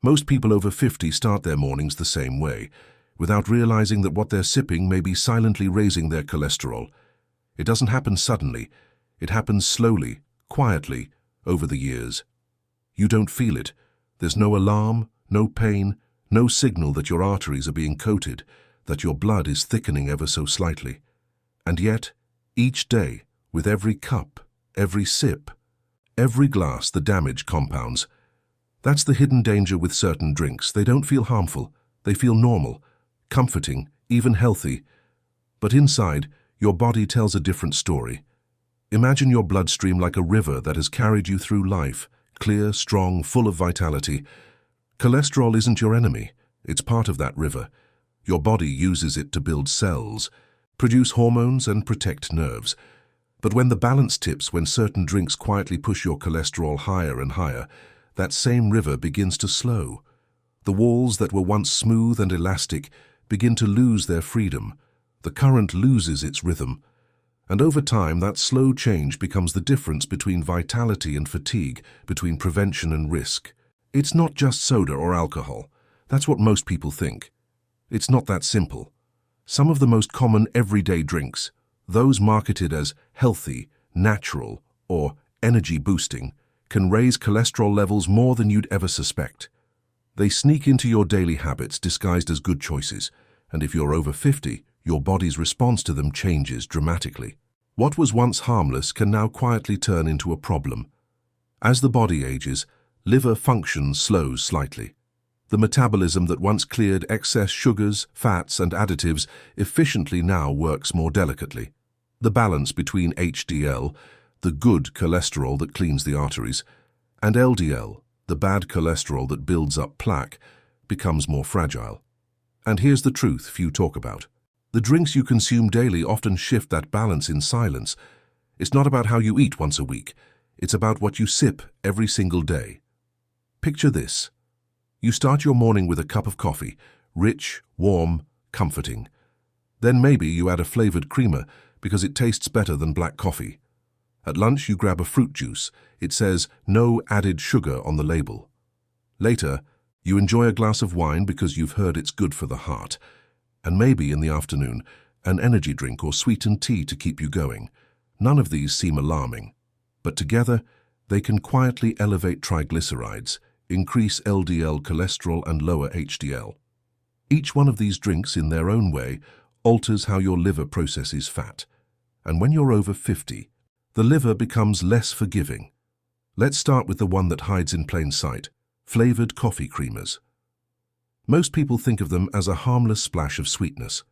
Most people over 50 start their mornings the same way, without realizing that what they're sipping may be silently raising their cholesterol. It doesn't happen suddenly. It happens slowly, quietly, over the years. You don't feel it. There's no alarm, no pain, no signal that your arteries are being coated, that your blood is thickening ever so slightly. And yet, each day, with every cup, every sip, every glass, the damage compounds. That's the hidden danger with certain drinks. They don't feel harmful. They feel normal, comforting, even healthy. But inside, your body tells a different story. Imagine your bloodstream like a river that has carried you through life, clear, strong, full of vitality. Cholesterol isn't your enemy. It's part of that river. Your body uses it to build cells, produce hormones, and protect nerves. But when the balance tips, when certain drinks quietly push your cholesterol higher and higher, that same river begins to slow. The walls that were once smooth and elastic begin to lose their freedom. The current loses its rhythm. And over time, that slow change becomes the difference between vitality and fatigue, between prevention and risk. It's not just soda or alcohol. That's what most people think. It's not that simple. Some of the most common everyday drinks, those marketed as healthy, natural, or energy-boosting, can raise cholesterol levels more than you'd ever suspect. They sneak into your daily habits disguised as good choices, and if you're over 50, your body's response to them changes dramatically. What was once harmless can now quietly turn into a problem. As the body ages, liver function slows slightly. The metabolism that once cleared excess sugars, fats, and additives efficiently now works more delicately. The balance between HDL, the good cholesterol that cleans the arteries, and LDL, the bad cholesterol that builds up plaque, becomes more fragile. And here's the truth few talk about. The drinks you consume daily often shift that balance in silence. It's not about how you eat once a week. It's about what you sip every single day. Picture this. You start your morning with a cup of coffee, rich, warm, comforting. Then maybe you add a flavored creamer because it tastes better than black coffee. At lunch, you grab a fruit juice. It says no added sugar on the label. Later, you enjoy a glass of wine because you've heard it's good for the heart. And maybe in the afternoon, an energy drink or sweetened tea to keep you going. None of these seem alarming, but together they can quietly elevate triglycerides, increase LDL cholesterol, and lower HDL. Each one of these drinks in their own way alters how your liver processes fat. And when you're over 50, the liver becomes less forgiving. Let's start with the one that hides in plain sight, flavored coffee creamers. Most people think of them as a harmless splash of sweetness,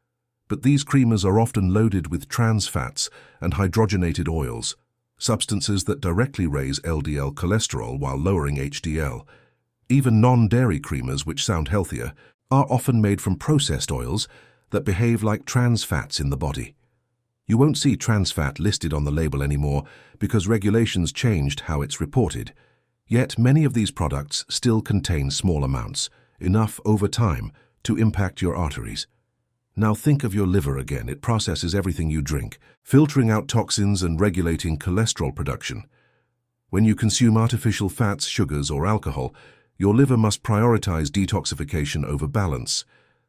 but these creamers are often loaded with trans fats and hydrogenated oils, substances that directly raise LDL cholesterol while lowering HDL. Even non-dairy creamers, which sound healthier, are often made from processed oils that behave like trans fats in the body. You won't see trans fat listed on the label anymore because regulations changed how it's reported. Yet many of these products still contain small amounts, enough over time to impact your arteries. Now think of your liver again. It processes everything you drink, filtering out toxins and regulating cholesterol production. When you consume artificial fats, sugars, or alcohol, your liver must prioritize detoxification over balance.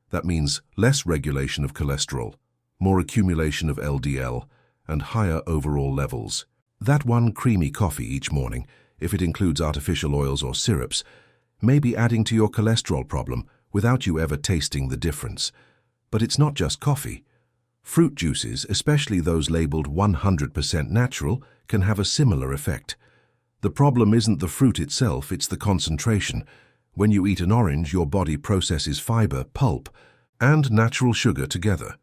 That means less regulation of cholesterol, more accumulation of LDL, and higher overall levels. That one creamy coffee each morning, if it includes artificial oils or syrups, may be adding to your cholesterol problem without you ever tasting the difference. But it's not just coffee. Fruit juices, especially those labeled 100% natural, can have a similar effect. The problem isn't the fruit itself, it's the concentration. When you eat an orange, your body processes fiber, pulp, and natural sugar together.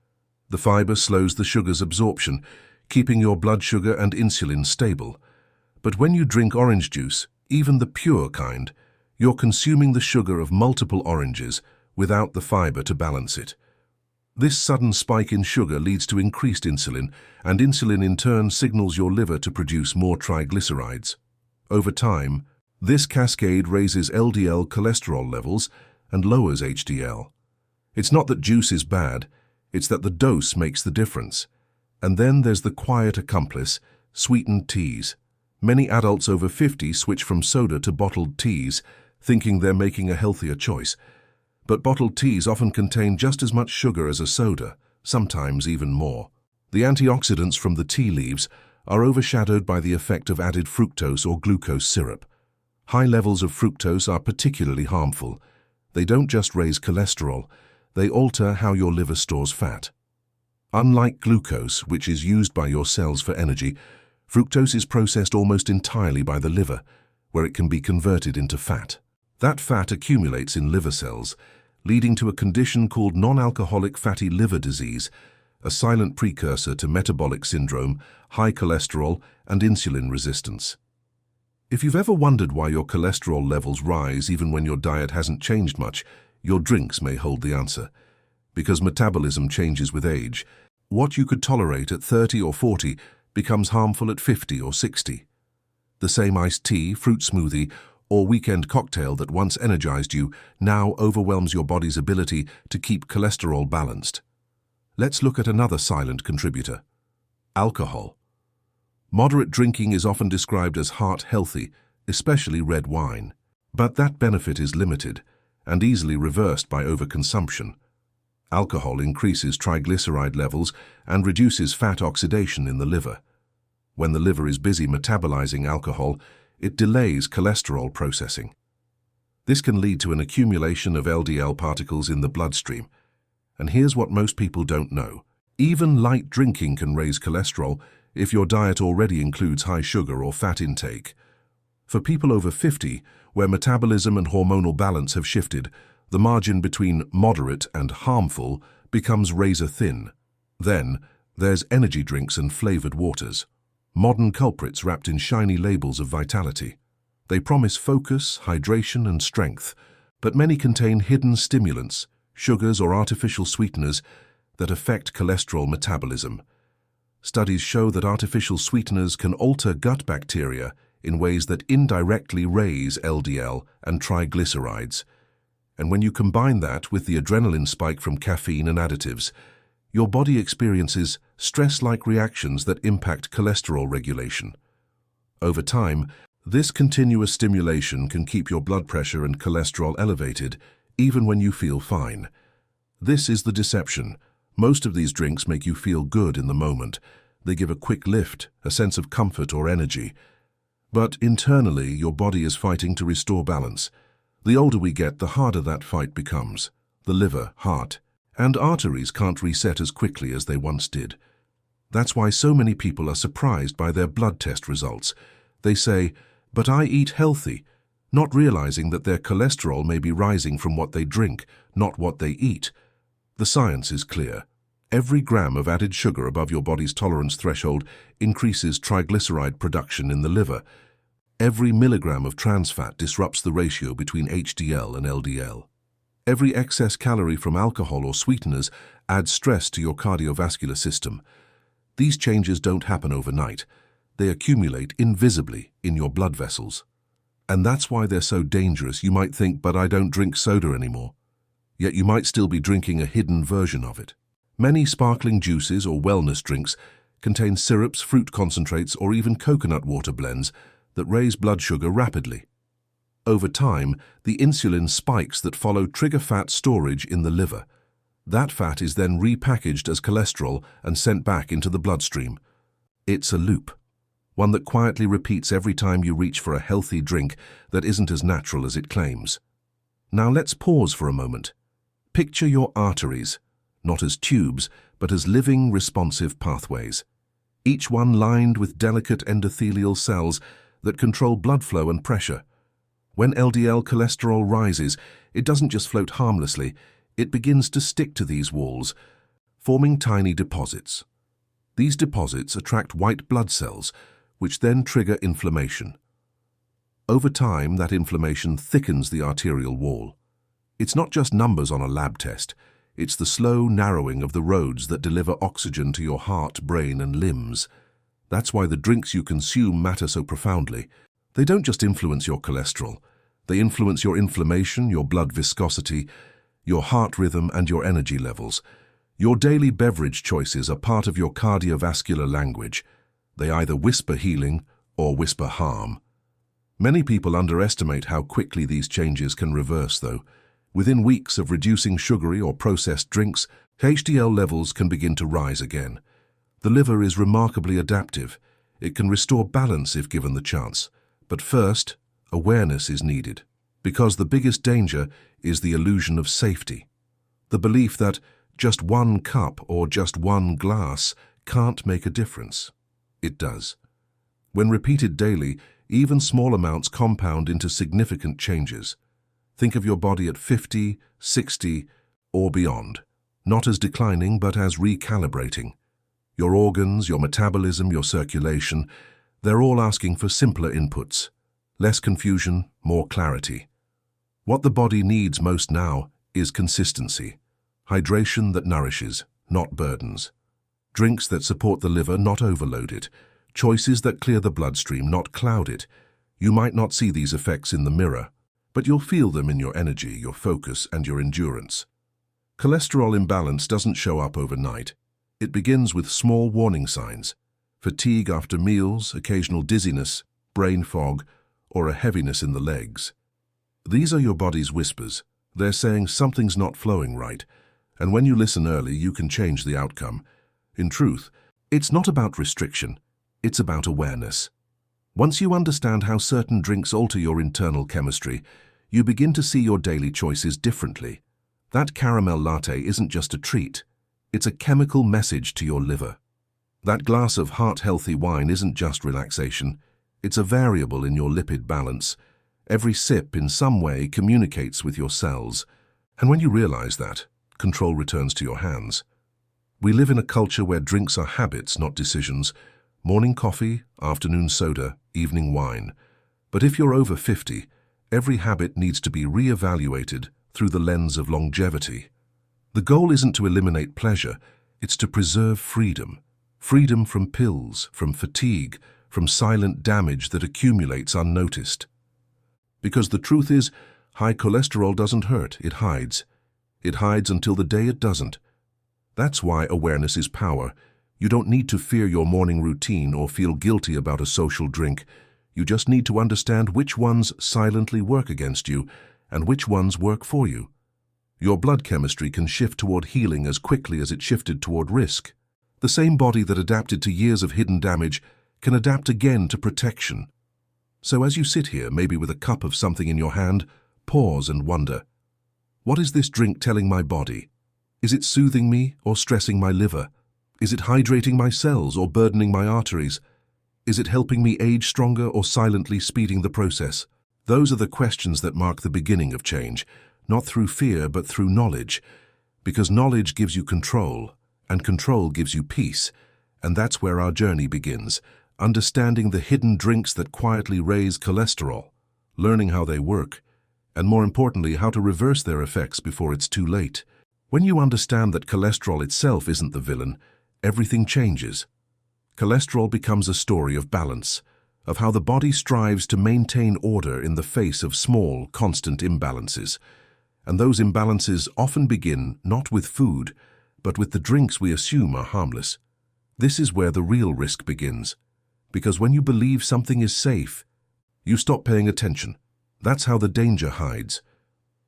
The fiber slows the sugar's absorption, keeping your blood sugar and insulin stable. But when you drink orange juice, even the pure kind, you're consuming the sugar of multiple oranges without the fiber to balance it. This sudden spike in sugar leads to increased insulin, and insulin in turn signals your liver to produce more triglycerides. Over time, this cascade raises LDL cholesterol levels and lowers HDL. It's not that juice is bad, it's that the dose makes the difference. And then there's the quiet accomplice, sweetened teas. Many adults over 50 switch from soda to bottled teas, thinking they're making a healthier choice. But bottled teas often contain just as much sugar as a soda, sometimes even more. The antioxidants from the tea leaves are overshadowed by the effect of added fructose or glucose syrup. High levels of fructose are particularly harmful. They don't just raise cholesterol, they alter how your liver stores fat. Unlike glucose, which is used by your cells for energy, fructose is processed almost entirely by the liver, where it can be converted into fat. That fat accumulates in liver cells, leading to a condition called non-alcoholic fatty liver disease, a silent precursor to metabolic syndrome, high cholesterol, and insulin resistance. If you've ever wondered why your cholesterol levels rise even when your diet hasn't changed much, your drinks may hold the answer. Because metabolism changes with age, what you could tolerate at 30 or 40 becomes harmful at 50 or 60. The same iced tea, fruit smoothie, or weekend cocktail that once energized you now overwhelms your body's ability to keep cholesterol balanced. Let's look at another silent contributor: alcohol. Moderate drinking is often described as heart-healthy, especially red wine. But that benefit is limited and easily reversed by overconsumption. Alcohol increases triglyceride levels and reduces fat oxidation in the liver. When the liver is busy metabolizing alcohol, it delays cholesterol processing. This can lead to an accumulation of LDL particles in the bloodstream. And here's what most people don't know. Even light drinking can raise cholesterol if your diet already includes high sugar or fat intake. For people over 50, where metabolism and hormonal balance have shifted, the margin between moderate and harmful becomes razor thin. Then, there's energy drinks and flavored waters. Modern culprits wrapped in shiny labels of vitality. They promise focus, hydration, and strength, but many contain hidden stimulants, sugars or artificial sweeteners that affect cholesterol metabolism. Studies show that artificial sweeteners can alter gut bacteria in ways that indirectly raise LDL and triglycerides. And when you combine that with the adrenaline spike from caffeine and additives, your body experiences stress-like reactions that impact cholesterol regulation. Over time, this continuous stimulation can keep your blood pressure and cholesterol elevated, even when you feel fine. This is the deception. Most of these drinks make you feel good in the moment. They give a quick lift, a sense of comfort or energy. But internally, your body is fighting to restore balance. The older we get, the harder that fight becomes. The liver, heart, and arteries can't reset as quickly as they once did. That's why so many people are surprised by their blood test results. They say, "But I eat healthy," not realizing that their cholesterol may be rising from what they drink, not what they eat. The science is clear. Every gram of added sugar above your body's tolerance threshold increases triglyceride production in the liver. Every milligram of trans fat disrupts the ratio between HDL and LDL. Every excess calorie from alcohol or sweeteners adds stress to your cardiovascular system. These changes don't happen overnight. They accumulate invisibly in your blood vessels. And that's why they're so dangerous. You might think, "But I don't drink soda anymore." Yet you might still be drinking a hidden version of it. Many sparkling juices or wellness drinks contain syrups, fruit concentrates, or even coconut water blends that raise blood sugar rapidly. Over time, the insulin spikes that follow trigger fat storage in the liver. That fat is then repackaged as cholesterol and sent back into the bloodstream. It's a loop, one that quietly repeats every time you reach for a healthy drink that isn't as natural as it claims. Now let's pause for a moment. Picture your arteries, not as tubes, but as living, responsive pathways. Each one lined with delicate endothelial cells that control blood flow and pressure. When LDL cholesterol rises, it doesn't just float harmlessly, it begins to stick to these walls, forming tiny deposits. These deposits attract white blood cells, which then trigger inflammation. Over time, that inflammation thickens the arterial wall. It's not just numbers on a lab test. It's the slow narrowing of the roads that deliver oxygen to your heart, brain, and limbs. That's why the drinks you consume matter so profoundly. They don't just influence your cholesterol. They influence your inflammation, your blood viscosity, your heart rhythm, and your energy levels. Your daily beverage choices are part of your cardiovascular language. They either whisper healing or whisper harm. Many people underestimate how quickly these changes can reverse, though. Within weeks of reducing sugary or processed drinks, HDL levels can begin to rise again. The liver is remarkably adaptive. It can restore balance if given the chance. But first, awareness is needed, because the biggest danger is the illusion of safety. The belief that just one cup or just one glass can't make a difference. It does. When repeated daily, even small amounts compound into significant changes. Think of your body at 50, 60, or beyond, not as declining but as recalibrating. Your organs, your metabolism, your circulation, they're all asking for simpler inputs. Less confusion, more clarity. What the body needs most now is consistency. Hydration that nourishes, not burdens. Drinks that support the liver, not overload it. Choices that clear the bloodstream, not cloud it. You might not see these effects in the mirror, but you'll feel them in your energy, your focus, and your endurance. Cholesterol imbalance doesn't show up overnight. It begins with small warning signs: fatigue after meals, occasional dizziness, brain fog, or a heaviness in the legs. These are your body's whispers. They're saying something's not flowing right, and when you listen early, you can change the outcome. In truth, it's not about restriction, it's about awareness. Once you understand how certain drinks alter your internal chemistry, you begin to see your daily choices differently. That caramel latte isn't just a treat, it's a chemical message to your liver. That glass of heart-healthy wine isn't just relaxation, it's a variable in your lipid balance. Every sip in some way communicates with your cells. And when you realize that, control returns to your hands. We live in a culture where drinks are habits, not decisions. Morning coffee, afternoon soda, evening wine. But if you're over 50, every habit needs to be re-evaluated through the lens of longevity. The goal isn't to eliminate pleasure, it's to preserve freedom. Freedom from pills, from fatigue, from silent damage that accumulates unnoticed. Because the truth is, high cholesterol doesn't hurt, it hides. It hides until the day it doesn't. That's why awareness is power. You don't need to fear your morning routine or feel guilty about a social drink. You just need to understand which ones silently work against you and which ones work for you. Your blood chemistry can shift toward healing as quickly as it shifted toward risk. The same body that adapted to years of hidden damage can adapt again to protection. So as you sit here, maybe with a cup of something in your hand, pause and wonder, what is this drink telling my body? Is it soothing me or stressing my liver? Is it hydrating my cells or burdening my arteries? Is it helping me age stronger or silently speeding the process? Those are the questions that mark the beginning of change, not through fear but through knowledge, because knowledge gives you control, and control gives you peace, and that's where our journey begins, understanding the hidden drinks that quietly raise cholesterol, learning how they work, and more importantly, how to reverse their effects before it's too late. When you understand that cholesterol itself isn't the villain, everything changes. Cholesterol becomes a story of balance, of how the body strives to maintain order in the face of small, constant imbalances. And those imbalances often begin not with food, but with the drinks we assume are harmless. This is where the real risk begins. Because when you believe something is safe, you stop paying attention. That's how the danger hides.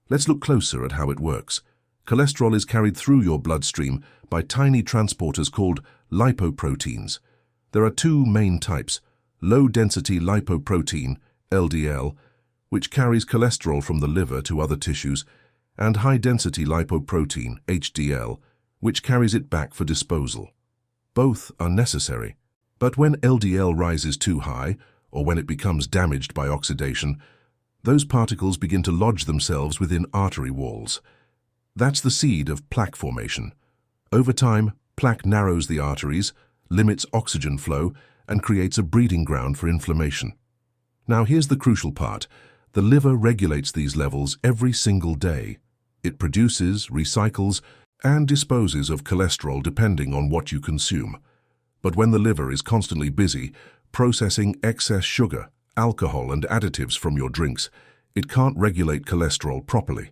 Let's look closer at how it works. Cholesterol is carried through your bloodstream by tiny transporters called lipoproteins. There are two main types: low-density lipoprotein, LDL, which carries cholesterol from the liver to other tissues, and high-density lipoprotein, HDL, which carries it back for disposal. Both are necessary. But when LDL rises too high, or when it becomes damaged by oxidation, those particles begin to lodge themselves within artery walls. That's the seed of plaque formation. Over time, plaque narrows the arteries, limits oxygen flow, and creates a breeding ground for inflammation. Now here's the crucial part. The liver regulates these levels every single day. It produces, recycles, and disposes of cholesterol depending on what you consume. But when the liver is constantly busy, processing excess sugar, alcohol, and additives from your drinks, it can't regulate cholesterol properly.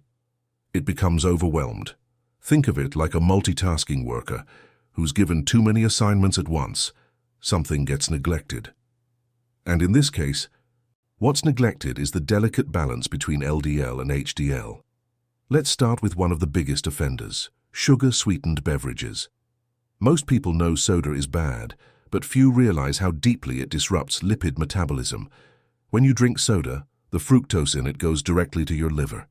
It becomes overwhelmed. Think of it like a multitasking worker who's given too many assignments at once. Something gets neglected. And in this case, What's neglected is the delicate balance between LDL and HDL. Let's start with one of the biggest offenders, sugar-sweetened beverages. Most people know soda is bad, but few realize how deeply it disrupts lipid metabolism. When you drink soda, the fructose in it goes directly to your liver.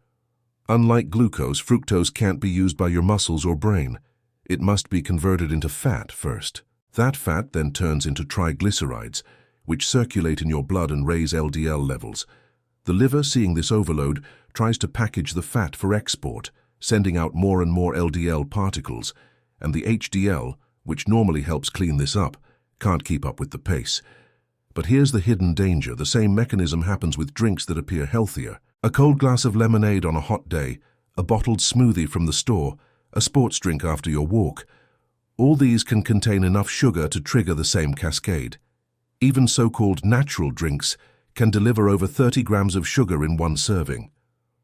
Unlike glucose, fructose can't be used by your muscles or brain. It must be converted into fat first. That fat then turns into triglycerides, which circulate in your blood and raise LDL levels. The liver, seeing this overload, tries to package the fat for export, sending out more and more LDL particles, and the HDL, which normally helps clean this up, can't keep up with the pace. But here's the hidden danger. The same mechanism happens with drinks that appear healthier. A cold glass of lemonade on a hot day, a bottled smoothie from the store, a sports drink after your walk. All these can contain enough sugar to trigger the same cascade. Even so-called natural drinks can deliver over 30 grams of sugar in one serving.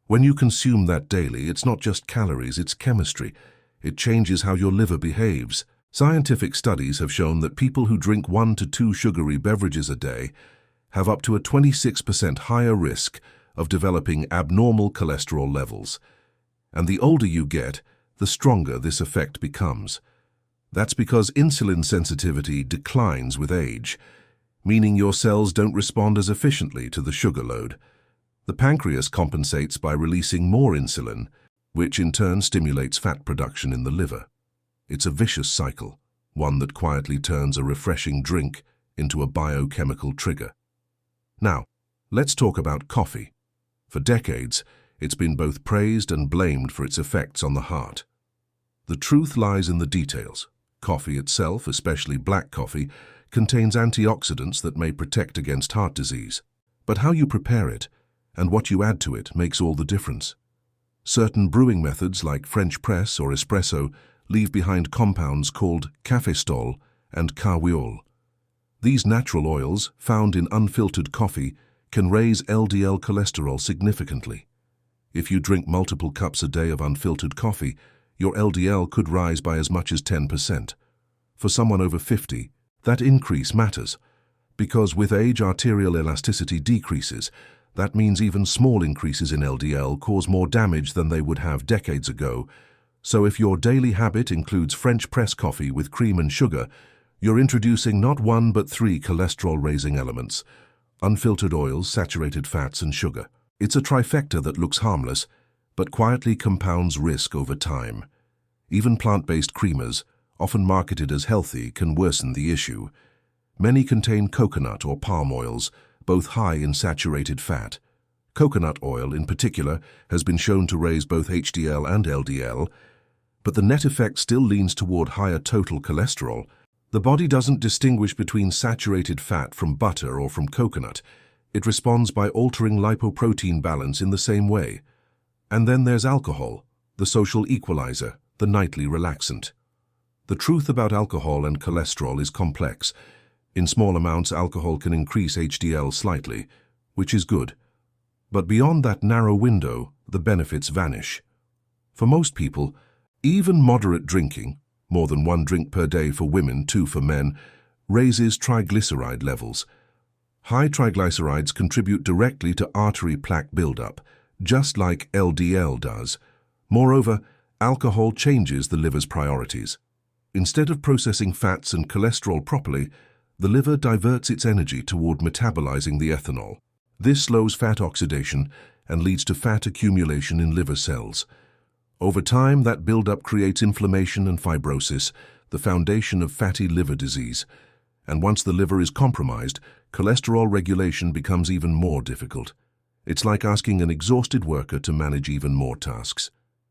When you consume that daily, it's not just calories, it's chemistry. It changes how your liver behaves. Scientific studies have shown that people who drink 1 to 2 sugary beverages a day have up to a 26% higher risk of developing abnormal cholesterol levels. And the older you get, the stronger this effect becomes. That's because insulin sensitivity declines with age, meaning your cells don't respond as efficiently to the sugar load. The pancreas compensates by releasing more insulin, which in turn stimulates fat production in the liver. It's a vicious cycle, one that quietly turns a refreshing drink into a biochemical trigger. Now, let's talk about coffee. For decades, it's been both praised and blamed for its effects on the heart. The truth lies in the details. Coffee itself, especially black coffee, contains antioxidants that may protect against heart disease. But how you prepare it and what you add to it makes all the difference. Certain brewing methods like French press or espresso leave behind compounds called cafestol and carviol. These natural oils, found in unfiltered coffee, can raise LDL cholesterol significantly. If you drink multiple cups a day of unfiltered coffee, your LDL could rise by as much as 10%. For someone over 50, that increase matters, because with age arterial elasticity decreases. That means even small increases in LDL cause more damage than they would have decades ago. So if your daily habit includes French press coffee with cream and sugar, you're introducing not 1 but 3 cholesterol-raising elements: unfiltered oils, saturated fats, and sugar. It's a trifecta that looks harmless, but quietly compounds risk over time. Even plant-based creamers, often marketed as healthy, can worsen the issue. Many contain coconut or palm oils, both high in saturated fat. Coconut oil, in particular, has been shown to raise both HDL and LDL, but the net effect still leans toward higher total cholesterol. The body doesn't distinguish between saturated fat from butter or from coconut. It responds by altering lipoprotein balance in the same way. And then there's alcohol, the social equalizer, the nightly relaxant. The truth about alcohol and cholesterol is complex. In small amounts, alcohol can increase HDL slightly, which is good. But beyond that narrow window, the benefits vanish. For most people, even moderate drinking, more than 1 drink per day for women, 2 for men, raises triglyceride levels. High triglycerides contribute directly to artery plaque buildup, just like LDL does. Moreover, alcohol changes the liver's priorities. Instead of processing fats and cholesterol properly, the liver diverts its energy toward metabolizing the ethanol. This slows fat oxidation and leads to fat accumulation in liver cells. Over time, that buildup creates inflammation and fibrosis, the foundation of fatty liver disease. And once the liver is compromised, cholesterol regulation becomes even more difficult. It's like asking an exhausted worker to manage even more tasks.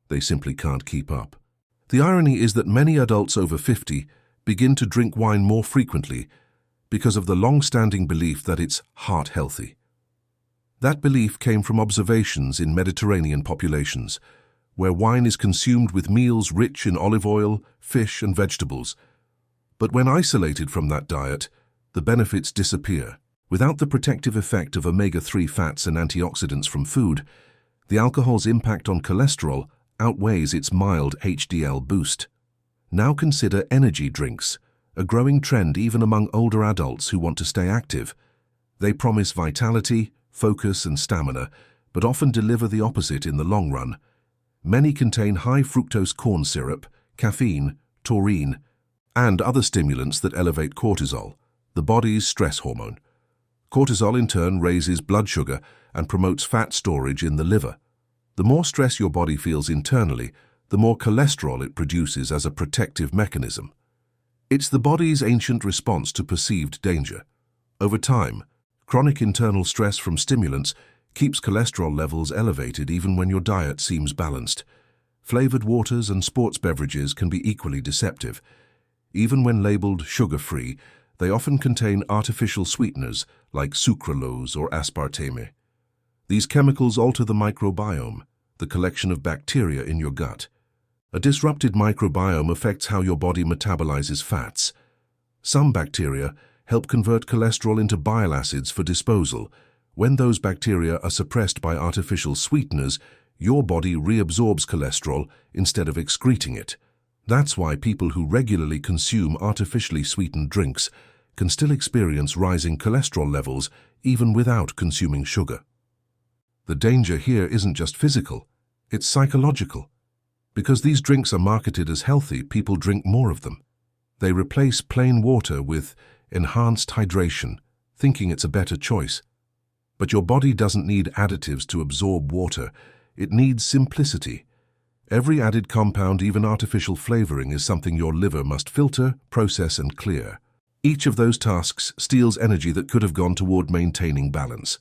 They simply can't keep up. The irony is that many adults over 50 begin to drink wine more frequently because of the long-standing belief that it's heart healthy. That belief came from observations in Mediterranean populations, where wine is consumed with meals rich in olive oil, fish, and vegetables. But when isolated from that diet, the benefits disappear. Without the protective effect of omega-3 fats and antioxidants from food, the alcohol's impact on cholesterol outweighs its mild HDL boost. Now consider energy drinks, a growing trend even among older adults who want to stay active. They promise vitality, focus, and stamina, but often deliver the opposite in the long run. Many contain high fructose corn syrup, caffeine, taurine, and other stimulants that elevate cortisol, the body's stress hormone. Cortisol in turn raises blood sugar and promotes fat storage in the liver. The more stress your body feels internally, the more cholesterol it produces as a protective mechanism. It's the body's ancient response to perceived danger. Over time, chronic internal stress from stimulants keeps cholesterol levels elevated even when your diet seems balanced. Flavored waters and sports beverages can be equally deceptive. Even when labeled sugar-free, they often contain artificial sweeteners like sucralose or aspartame. These chemicals alter the microbiome, the collection of bacteria in your gut. A disrupted microbiome affects how your body metabolizes fats. Some bacteria help convert cholesterol into bile acids for disposal. When those bacteria are suppressed by artificial sweeteners, your body reabsorbs cholesterol instead of excreting it. That's why people who regularly consume artificially sweetened drinks can still experience rising cholesterol levels even without consuming sugar. The danger here isn't just physical, it's psychological. Because these drinks are marketed as healthy, people drink more of them. They replace plain water with enhanced hydration, thinking it's a better choice. But your body doesn't need additives to absorb water. It needs simplicity. Every added compound, even artificial flavoring, is something your liver must filter, process, and clear. Each of those tasks steals energy that could have gone toward maintaining balance.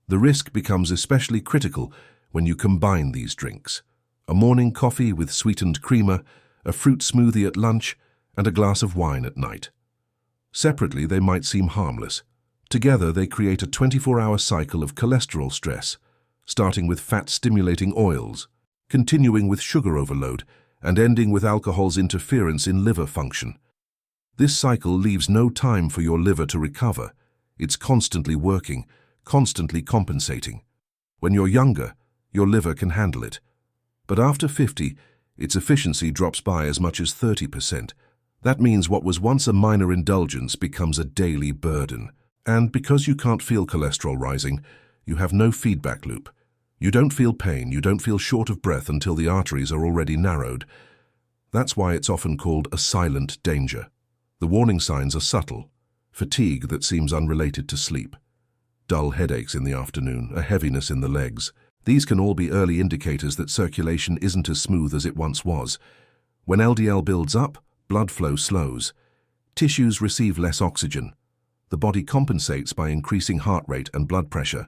The risk becomes especially critical when you combine these drinks. A morning coffee with sweetened creamer, a fruit smoothie at lunch, and a glass of wine at night. Separately, they might seem harmless. Together, they create a 24-hour cycle of cholesterol stress, starting with fat-stimulating oils, continuing with sugar overload, and ending with alcohol's interference in liver function. This cycle leaves no time for your liver to recover. It's constantly working, constantly compensating. When you're younger, your liver can handle it. But after 50, its efficiency drops by as much as 30%. That means what was once a minor indulgence becomes a daily burden. And because you can't feel cholesterol rising, you have no feedback loop. You don't feel pain, you don't feel short of breath until the arteries are already narrowed. That's why it's often called a silent danger. The warning signs are subtle. Fatigue that seems unrelated to sleep. Dull headaches in the afternoon, a heaviness in the legs. These can all be early indicators that circulation isn't as smooth as it once was. When LDL builds up, blood flow slows. Tissues receive less oxygen. The body compensates by increasing heart rate and blood pressure.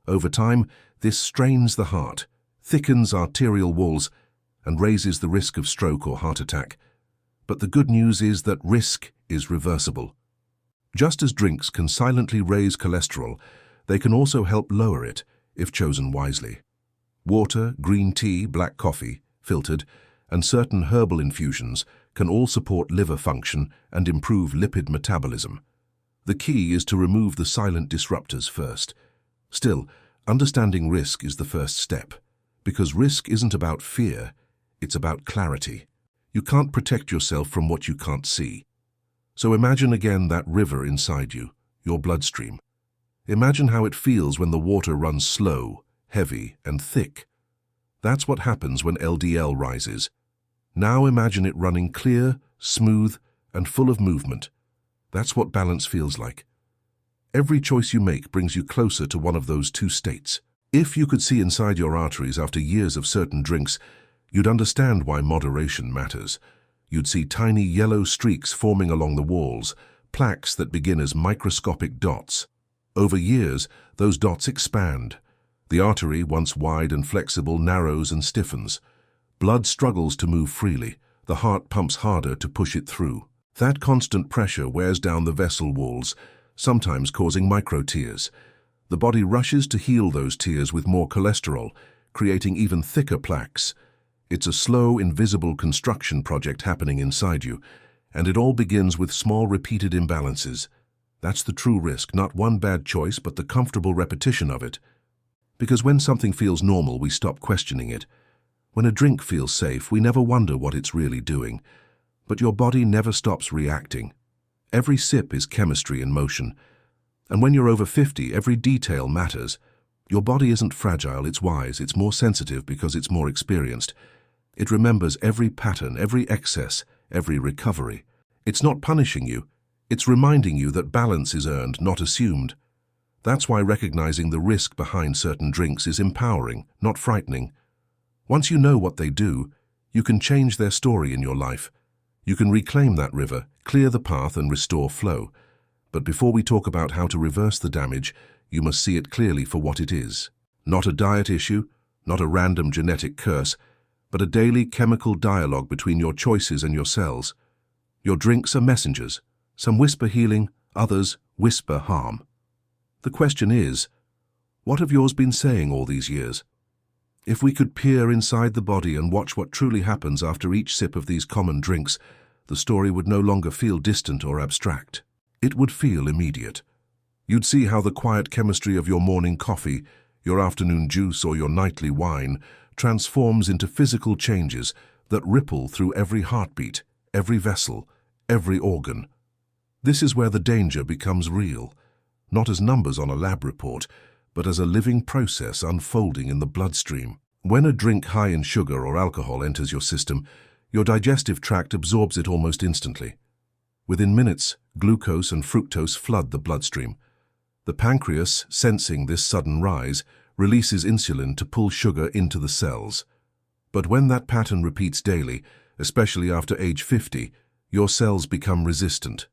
Over time, this strains the heart, thickens arterial walls, and raises the risk of stroke or heart attack. But the good news is that risk is reversible. Just as drinks can silently raise cholesterol, they can also help lower it if chosen wisely. Water, green tea, black coffee, filtered, and certain herbal infusions can all support liver function and improve lipid metabolism. The key is to remove the silent disruptors first. Still, understanding risk is the first step, because risk isn't about fear, it's about clarity. You can't protect yourself from what you can't see. So imagine again that river inside you, your bloodstream. Imagine how it feels when the water runs slow, heavy, and thick. That's what happens when LDL rises. Now imagine it running clear, smooth, and full of movement. That's what balance feels like. Every choice you make brings you closer to one of those two states. If you could see inside your arteries after years of certain drinks, you'd understand why moderation matters. You'd see tiny yellow streaks forming along the walls, plaques that begin as microscopic dots. Over years, those dots expand. The artery, once wide and flexible, narrows and stiffens. Blood struggles to move freely. The heart pumps harder to push it through. That constant pressure wears down the vessel walls, sometimes causing microtears. The body rushes to heal those tears with more cholesterol, creating even thicker plaques. It's a slow, invisible construction project happening inside you, and it all begins with small, repeated imbalances. That's the true risk, not one bad choice, but the comfortable repetition of it. Because when something feels normal, we stop questioning it. When a drink feels safe, we never wonder what it's really doing. But your body never stops reacting. Every sip is chemistry in motion. And when you're over 50, every detail matters. Your body isn't fragile, it's wise, it's more sensitive because it's more experienced. It remembers every pattern, every excess, every recovery. It's not punishing you, it's reminding you that balance is earned, not assumed. That's why recognizing the risk behind certain drinks is empowering, not frightening. Once you know what they do, you can change their story in your life. You can reclaim that river, clear the path and restore flow. But before we talk about how to reverse the damage, you must see it clearly for what it is. Not a diet issue, not a random genetic curse, but a daily chemical dialogue between your choices and your cells. Your drinks are messengers. Some whisper healing, others whisper harm. The question is, what have yours been saying all these years? If we could peer inside the body and watch what truly happens after each sip of these common drinks, the story would no longer feel distant or abstract. It would feel immediate. You'd see how the quiet chemistry of your morning coffee, your afternoon juice or your nightly wine transforms into physical changes that ripple through every heartbeat, every vessel, every organ. This is where the danger becomes real, not as numbers on a lab report, but as a living process unfolding in the bloodstream. When a drink high in sugar or alcohol enters your system, your digestive tract absorbs it almost instantly. Within minutes, glucose and fructose flood the bloodstream. The pancreas, sensing this sudden rise, releases insulin to pull sugar into the cells. But when that pattern repeats daily, especially after age 50, your cells become resistant.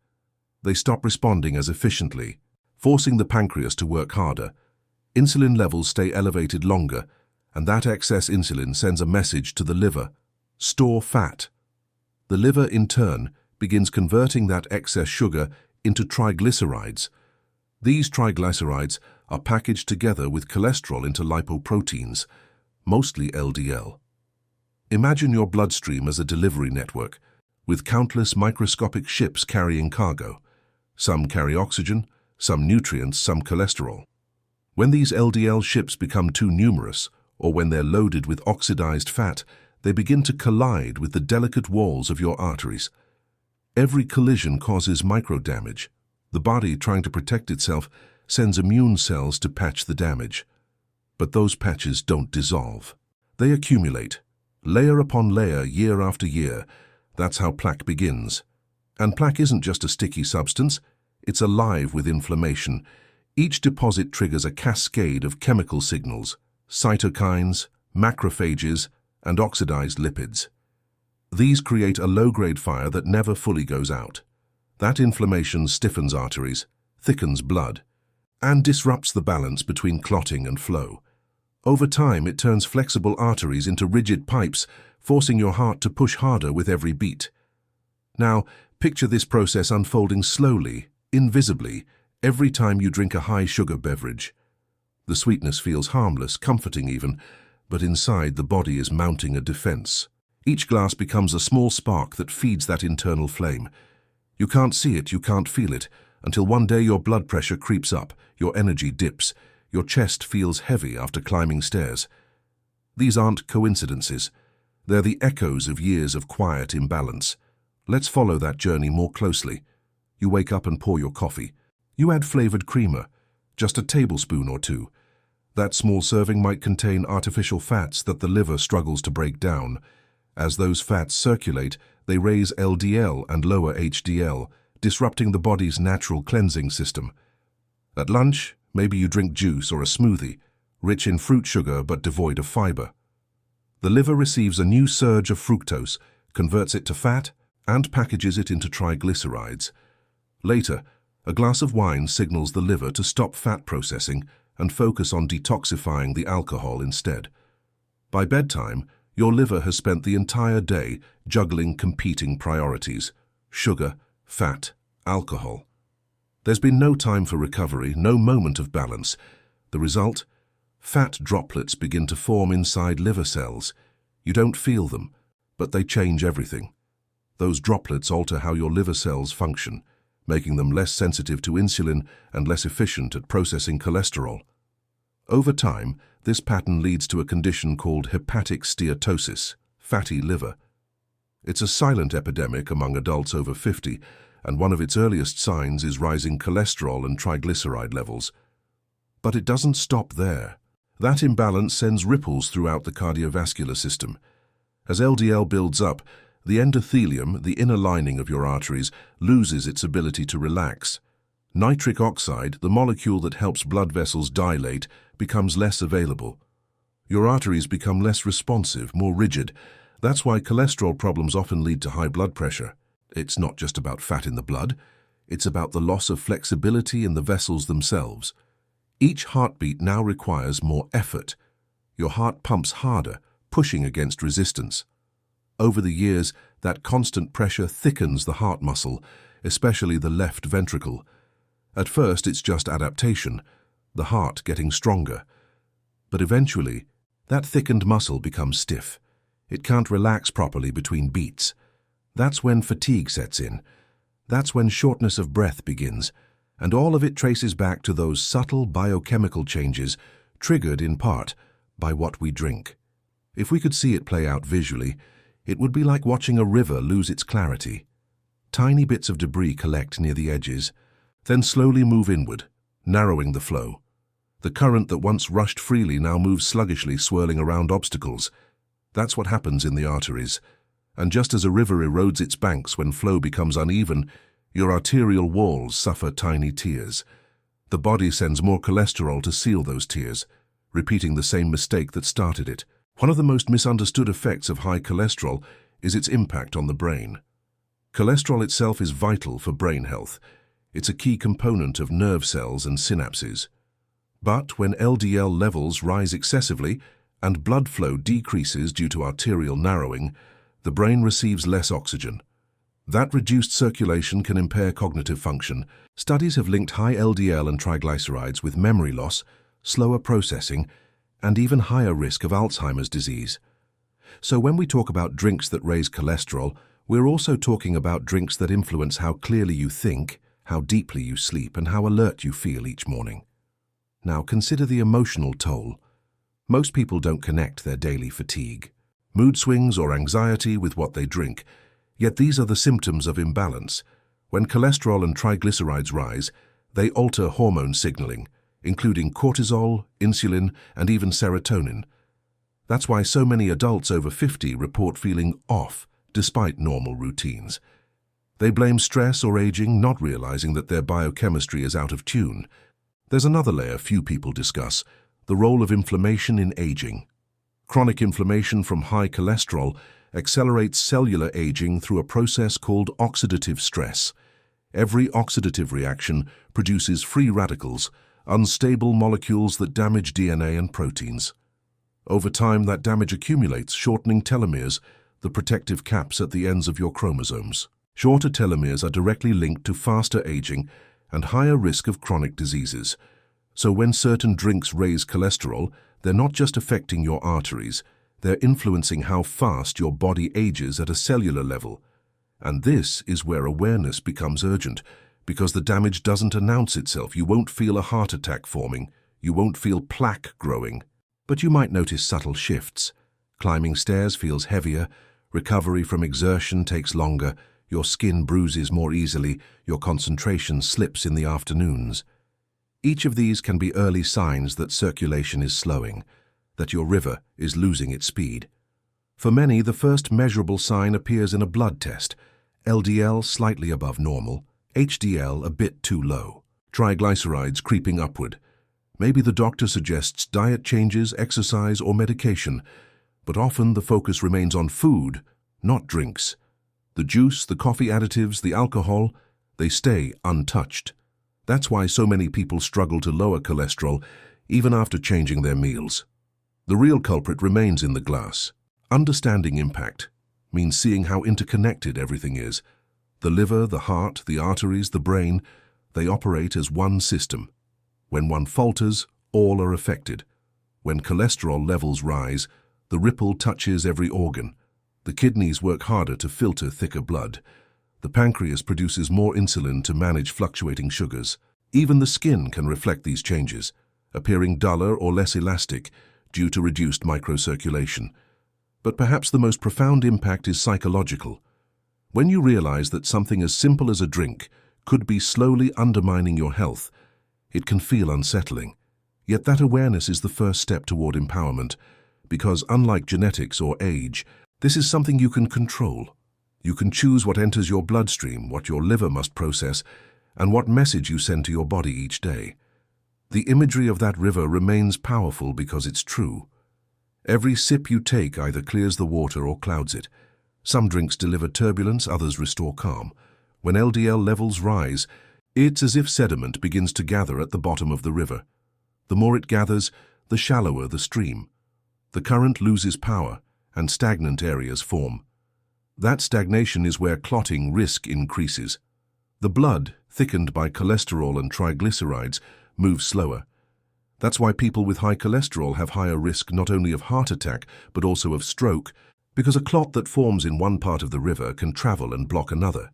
They stop responding as efficiently, forcing the pancreas to work harder. Insulin levels stay elevated longer, and that excess insulin sends a message to the liver: store fat. The liver, in turn, begins converting that excess sugar into triglycerides. These triglycerides are packaged together with cholesterol into lipoproteins, mostly LDL. Imagine your bloodstream as a delivery network, with countless microscopic ships carrying cargo. Some carry oxygen, some nutrients, some cholesterol. When these LDL ships become too numerous, or when they're loaded with oxidized fat, they begin to collide with the delicate walls of your arteries. Every collision causes microdamage. The body, trying to protect itself, sends immune cells to patch the damage. But those patches don't dissolve. They accumulate, layer upon layer, year after year. That's how plaque begins. And plaque isn't just a sticky substance, it's alive with inflammation. Each deposit triggers a cascade of chemical signals: cytokines, macrophages, and oxidized lipids. These create a low-grade fire that never fully goes out. That inflammation stiffens arteries, thickens blood, and disrupts the balance between clotting and flow. Over time, it turns flexible arteries into rigid pipes, forcing your heart to push harder with every beat. Now, picture this process unfolding slowly, invisibly, every time you drink a high-sugar beverage. The sweetness feels harmless, comforting even, but inside the body is mounting a defense. Each glass becomes a small spark that feeds that internal flame. You can't see it, you can't feel it, until one day your blood pressure creeps up, your energy dips, your chest feels heavy after climbing stairs. These aren't coincidences. They're the echoes of years of quiet imbalance. Let's follow that journey more closely. You wake up and pour your coffee. You add flavored creamer, just a tablespoon or two. That small serving might contain artificial fats that the liver struggles to break down. As those fats circulate, they raise LDL and lower HDL, disrupting the body's natural cleansing system. At lunch, maybe you drink juice or a smoothie, rich in fruit sugar but devoid of fiber. The liver receives a new surge of fructose, converts it to fat, and packages it into triglycerides. Later, a glass of wine signals the liver to stop fat processing and focus on detoxifying the alcohol instead. By bedtime, your liver has spent the entire day juggling competing priorities: sugar, fat, alcohol. There's been no time for recovery, no moment of balance. The result? Fat droplets begin to form inside liver cells. You don't feel them, but they change everything. Those droplets alter how your liver cells function, making them less sensitive to insulin and less efficient at processing cholesterol. Over time, this pattern leads to a condition called hepatic steatosis, fatty liver. It's a silent epidemic among adults over 50, and one of its earliest signs is rising cholesterol and triglyceride levels. But it doesn't stop there. That imbalance sends ripples throughout the cardiovascular system. As LDL builds up, the endothelium, the inner lining of your arteries, loses its ability to relax. Nitric oxide, the molecule that helps blood vessels dilate, becomes less available. Your arteries become less responsive, more rigid. That's why cholesterol problems often lead to high blood pressure. It's not just about fat in the blood. It's about the loss of flexibility in the vessels themselves. Each heartbeat now requires more effort. Your heart pumps harder, pushing against resistance. Over the years, that constant pressure thickens the heart muscle, especially the left ventricle. At first, it's just adaptation, the heart getting stronger. But eventually, that thickened muscle becomes stiff. It can't relax properly between beats. That's when fatigue sets in. That's when shortness of breath begins, and all of it traces back to those subtle biochemical changes triggered in part by what we drink. If we could see it play out visually, it would be like watching a river lose its clarity. Tiny bits of debris collect near the edges, then slowly move inward, narrowing the flow. The current that once rushed freely now moves sluggishly, swirling around obstacles. That's what happens in the arteries. And just as a river erodes its banks when flow becomes uneven, your arterial walls suffer tiny tears. The body sends more cholesterol to seal those tears, repeating the same mistake that started it. One of the most misunderstood effects of high cholesterol is its impact on the brain. Cholesterol itself is vital for brain health. It's a key component of nerve cells and synapses. But when LDL levels rise excessively and blood flow decreases due to arterial narrowing, the brain receives less oxygen. That reduced circulation can impair cognitive function. Studies have linked high LDL and triglycerides with memory loss, slower processing, and even higher risk of Alzheimer's disease. So when we talk about drinks that raise cholesterol, we're also talking about drinks that influence how clearly you think, how deeply you sleep, and how alert you feel each morning. Now consider the emotional toll. Most people don't connect their daily fatigue, mood swings, or anxiety with what they drink, yet these are the symptoms of imbalance. When cholesterol and triglycerides rise, they alter hormone signaling, including cortisol, insulin, and even serotonin. That's why so many adults over 50 report feeling off despite normal routines. They blame stress or aging, not realizing that their biochemistry is out of tune. There's another layer few people discuss, the role of inflammation in aging. Chronic inflammation from high cholesterol accelerates cellular aging through a process called oxidative stress. Every oxidative reaction produces free radicals, unstable molecules that damage DNA and proteins. Over time, that damage accumulates, shortening telomeres, the protective caps at the ends of your chromosomes. Shorter telomeres are directly linked to faster aging and higher risk of chronic diseases. So when certain drinks raise cholesterol, they're not just affecting your arteries, they're influencing how fast your body ages at a cellular level. And this is where awareness becomes urgent, because the damage doesn't announce itself. You won't feel a heart attack forming, you won't feel plaque growing, but you might notice subtle shifts. Climbing stairs feels heavier, recovery from exertion takes longer, your skin bruises more easily, your concentration slips in the afternoons. Each of these can be early signs that circulation is slowing, that your river is losing its speed. For many, the first measurable sign appears in a blood test: LDL slightly above normal, HDL a bit too low, triglycerides creeping upward. Maybe the doctor suggests diet changes, exercise, or medication, but often the focus remains on food, not drinks. The juice, the coffee additives, the alcohol, they stay untouched. That's why so many people struggle to lower cholesterol even after changing their meals. The real culprit remains in the glass. Understanding impact means seeing how interconnected everything is. The liver, the heart, the arteries, the brain, they operate as one system. When one falters, all are affected. When cholesterol levels rise, the ripple touches every organ. The kidneys work harder to filter thicker blood. The pancreas produces more insulin to manage fluctuating sugars. Even the skin can reflect these changes, appearing duller or less elastic due to reduced microcirculation. But perhaps the most profound impact is psychological. When you realize that something as simple as a drink could be slowly undermining your health, it can feel unsettling. Yet that awareness is the first step toward empowerment, because unlike genetics or age, this is something you can control. You can choose what enters your bloodstream, what your liver must process, and what message you send to your body each day. The imagery of that river remains powerful because it's true. Every sip you take either clears the water or clouds it. Some drinks deliver turbulence, others restore calm. When LDL levels rise, it's as if sediment begins to gather at the bottom of the river. The more it gathers, the shallower the stream. The current loses power, and stagnant areas form. That stagnation is where clotting risk increases. The blood, thickened by cholesterol and triglycerides, moves slower. That's why people with high cholesterol have higher risk not only of heart attack, but also of stroke, because a clot that forms in one part of the river can travel and block another.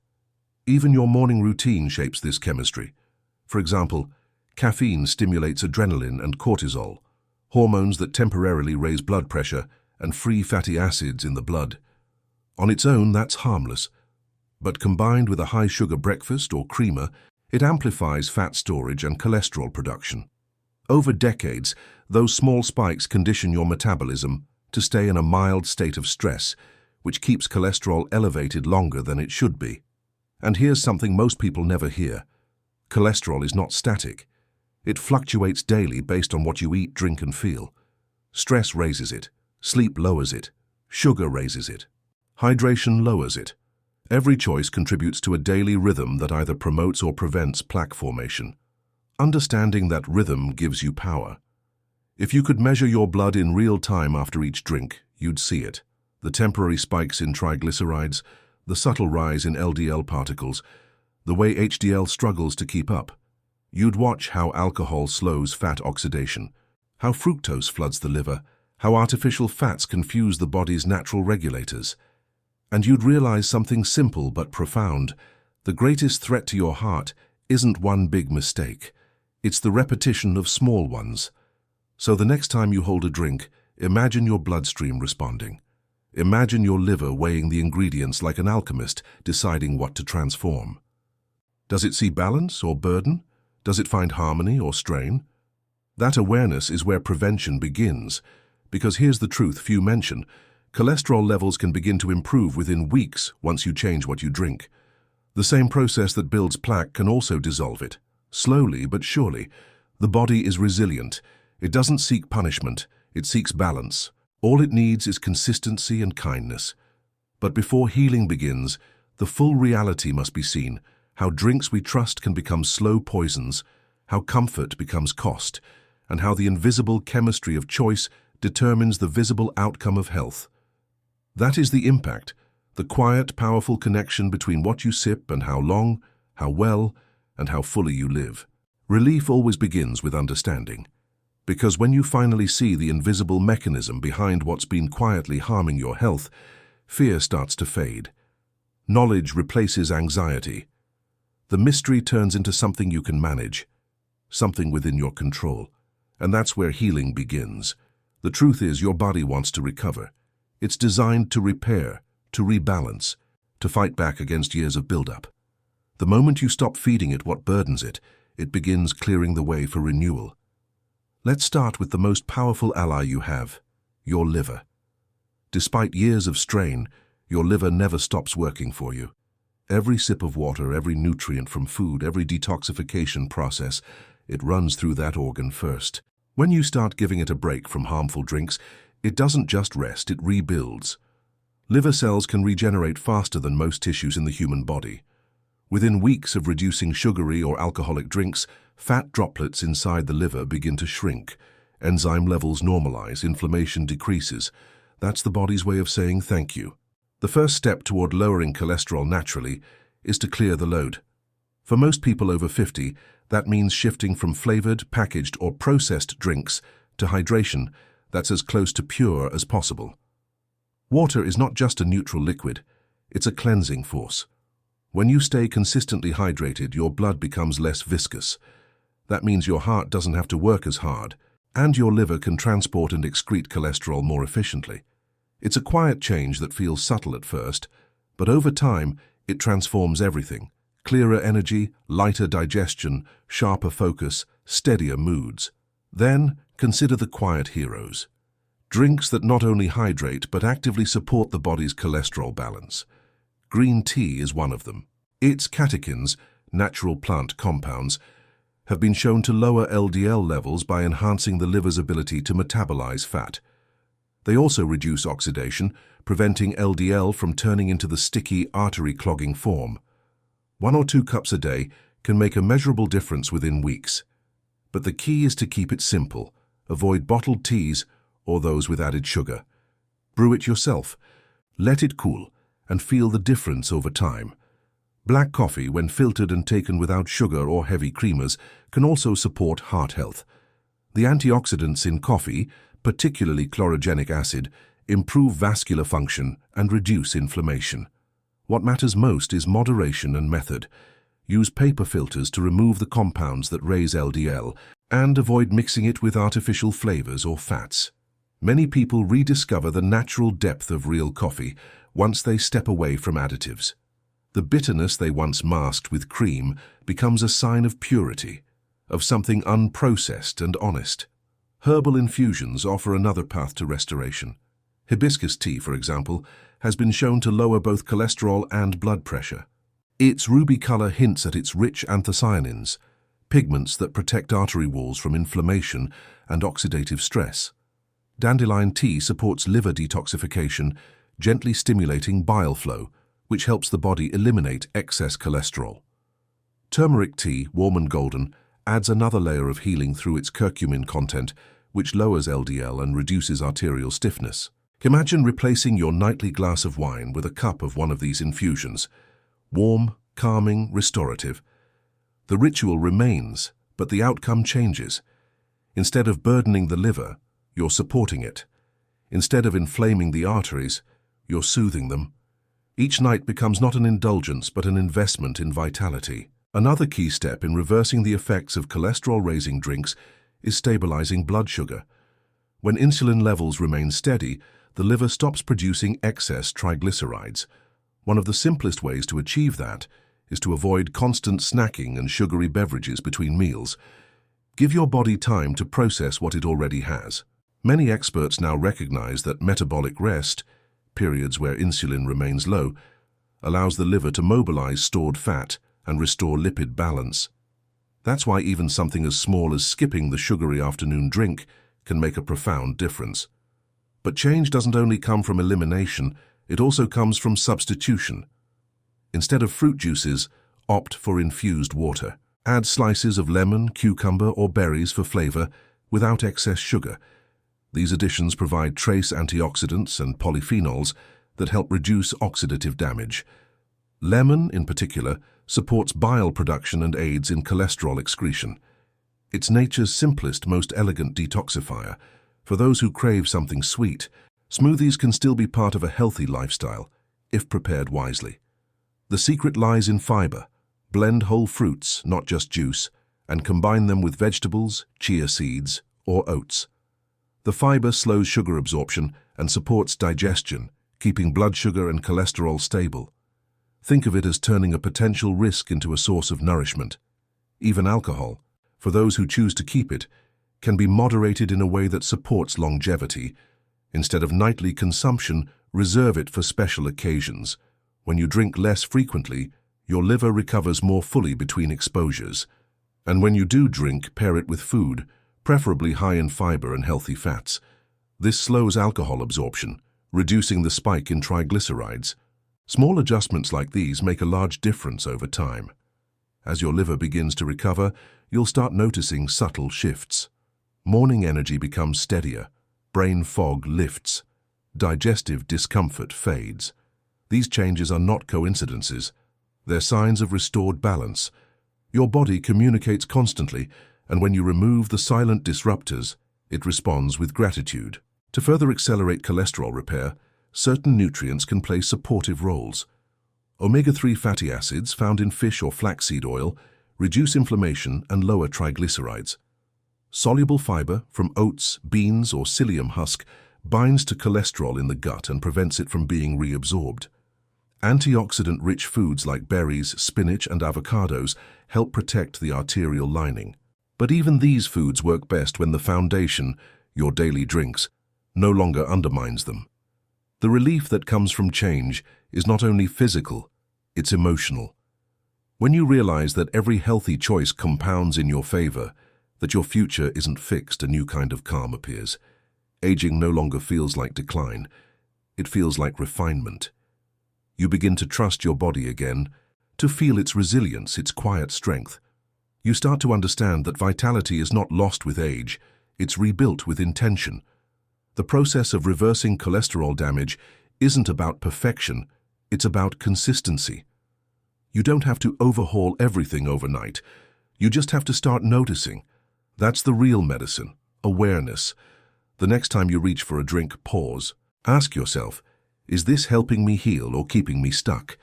Even your morning routine shapes this chemistry. For example, caffeine stimulates adrenaline and cortisol, hormones that temporarily raise blood pressure and free fatty acids in the blood. On its own, that's harmless. But combined with a high-sugar breakfast or creamer, it amplifies fat storage and cholesterol production. Over decades, those small spikes condition your metabolism to stay in a mild state of stress, which keeps cholesterol elevated longer than it should be. And here's something most people never hear. Cholesterol is not static. It fluctuates daily based on what you eat, drink, and feel. Stress raises it. Sleep lowers it. Sugar raises it. Hydration lowers it. Every choice contributes to a daily rhythm that either promotes or prevents plaque formation. Understanding that rhythm gives you power. If you could measure your blood in real time after each drink, you'd see it. The temporary spikes in triglycerides, the subtle rise in LDL particles, the way HDL struggles to keep up. You'd watch how alcohol slows fat oxidation, how fructose floods the liver, how artificial fats confuse the body's natural regulators. And you'd realize something simple but profound. The greatest threat to your heart isn't one big mistake. It's the repetition of small ones. So the next time you hold a drink, imagine your bloodstream responding. Imagine your liver weighing the ingredients like an alchemist, deciding what to transform. Does it see balance or burden? Does it find harmony or strain? That awareness is where prevention begins. Because here's the truth few mention. Cholesterol levels can begin to improve within weeks once you change what you drink. The same process that builds plaque can also dissolve it. Slowly but surely. The body is resilient. It doesn't seek punishment. It seeks balance. All it needs is consistency and kindness. But before healing begins, the full reality must be seen. How drinks we trust can become slow poisons, how comfort becomes cost, and how the invisible chemistry of choice determines the visible outcome of health. That is the impact, the quiet, powerful connection between what you sip and how long, how well, and how fully you live. Relief always begins with understanding. Because when you finally see the invisible mechanism behind what's been quietly harming your health, fear starts to fade. Knowledge replaces anxiety. The mystery turns into something you can manage, something within your control. And that's where healing begins. The truth is, your body wants to recover. It's designed to repair, to rebalance, to fight back against years of buildup. The moment you stop feeding it what burdens it, it begins clearing the way for renewal. Let's start with the most powerful ally you have, your liver. Despite years of strain, your liver never stops working for you. Every sip of water, every nutrient from food, every detoxification process, it runs through that organ first. When you start giving it a break from harmful drinks, it doesn't just rest, it rebuilds. Liver cells can regenerate faster than most tissues in the human body. Within weeks of reducing sugary or alcoholic drinks, fat droplets inside the liver begin to shrink. Enzyme levels normalize, inflammation decreases. That's the body's way of saying thank you. The first step toward lowering cholesterol naturally is to clear the load. For most people over 50, that means shifting from flavored, packaged, or processed drinks to hydration that's as close to pure as possible. Water is not just a neutral liquid, it's a cleansing force. When you stay consistently hydrated, your blood becomes less viscous. That means your heart doesn't have to work as hard, and your liver can transport and excrete cholesterol more efficiently. It's a quiet change that feels subtle at first, but over time, it transforms everything. Clearer energy, lighter digestion, sharper focus, steadier moods. Then, consider the quiet heroes. Drinks that not only hydrate but actively support the body's cholesterol balance. Green tea is one of them. Its catechins, natural plant compounds, have been shown to lower LDL levels by enhancing the liver's ability to metabolize fat. They also reduce oxidation, preventing LDL from turning into the sticky, artery-clogging form. 1 or 2 cups a day can make a measurable difference within weeks. But the key is to keep it simple. Avoid bottled teas or those with added sugar. Brew it yourself. Let it cool and feel the difference over time. Black coffee, when filtered and taken without sugar or heavy creamers, can also support heart health. The antioxidants in coffee, particularly chlorogenic acid, improve vascular function and reduce inflammation. What matters most is moderation and method. Use paper filters to remove the compounds that raise LDL and avoid mixing it with artificial flavors or fats. Many people rediscover the natural depth of real coffee once they step away from additives. The bitterness they once masked with cream becomes a sign of purity, of something unprocessed and honest. Herbal infusions offer another path to restoration. Hibiscus tea, for example, has been shown to lower both cholesterol and blood pressure. Its ruby color hints at its rich anthocyanins, pigments that protect artery walls from inflammation and oxidative stress. Dandelion tea supports liver detoxification, gently stimulating bile flow, which helps the body eliminate excess cholesterol. Turmeric tea, warm and golden, adds another layer of healing through its curcumin content, which lowers LDL and reduces arterial stiffness. Imagine replacing your nightly glass of wine with a cup of one of these infusions. Warm, calming, restorative. The ritual remains, but the outcome changes. Instead of burdening the liver, you're supporting it. Instead of inflaming the arteries, you're soothing them. Each night becomes not an indulgence but an investment in vitality. Another key step in reversing the effects of cholesterol-raising drinks is stabilizing blood sugar. When insulin levels remain steady, the liver stops producing excess triglycerides. One of the simplest ways to achieve that is to avoid constant snacking and sugary beverages between meals. Give your body time to process what it already has. Many experts now recognize that metabolic rest, periods where insulin remains low, allows the liver to mobilize stored fat and restore lipid balance. That's why even something as small as skipping the sugary afternoon drink can make a profound difference. But change doesn't only come from elimination, it also comes from substitution. Instead of fruit juices, opt for infused water. Add slices of lemon, cucumber, or berries for flavor without excess sugar. These additions provide trace antioxidants and polyphenols that help reduce oxidative damage. Lemon, in particular, supports bile production and aids in cholesterol excretion. It's nature's simplest, most elegant detoxifier. For those who crave something sweet, smoothies can still be part of a healthy lifestyle, if prepared wisely. The secret lies in fiber. Blend whole fruits, not just juice, and combine them with vegetables, chia seeds, or oats. The fiber slows sugar absorption and supports digestion, keeping blood sugar and cholesterol stable. Think of it as turning a potential risk into a source of nourishment. Even alcohol, for those who choose to keep it, can be moderated in a way that supports longevity. Instead of nightly consumption, reserve it for special occasions. When you drink less frequently, your liver recovers more fully between exposures. And when you do drink, pair it with food, preferably high in fiber and healthy fats. This slows alcohol absorption, reducing the spike in triglycerides. Small adjustments like these make a large difference over time. As your liver begins to recover, you'll start noticing subtle shifts. Morning energy becomes steadier, brain fog lifts, digestive discomfort fades. These changes are not coincidences. They're signs of restored balance. Your body communicates constantly, and when you remove the silent disruptors, it responds with gratitude. To further accelerate cholesterol repair, certain nutrients can play supportive roles. Omega-3 fatty acids found in fish or flaxseed oil reduce inflammation and lower triglycerides. Soluble fiber from oats, beans, or psyllium husk binds to cholesterol in the gut and prevents it from being reabsorbed. Antioxidant-rich foods like berries, spinach, and avocados help protect the arterial lining. But even these foods work best when the foundation, your daily drinks, no longer undermines them. The relief that comes from change is not only physical, it's emotional. When you realize that every healthy choice compounds in your favor, that your future isn't fixed, a new kind of calm appears. Aging no longer feels like decline, it feels like refinement. You begin to trust your body again, to feel its resilience, its quiet strength. You start to understand that vitality is not lost with age, it's rebuilt with intention. The process of reversing cholesterol damage isn't about perfection, it's about consistency. You don't have to overhaul everything overnight. You just have to start noticing. That's the real medicine, awareness. The next time you reach for a drink, pause. Ask yourself, is this helping me heal or keeping me stuck?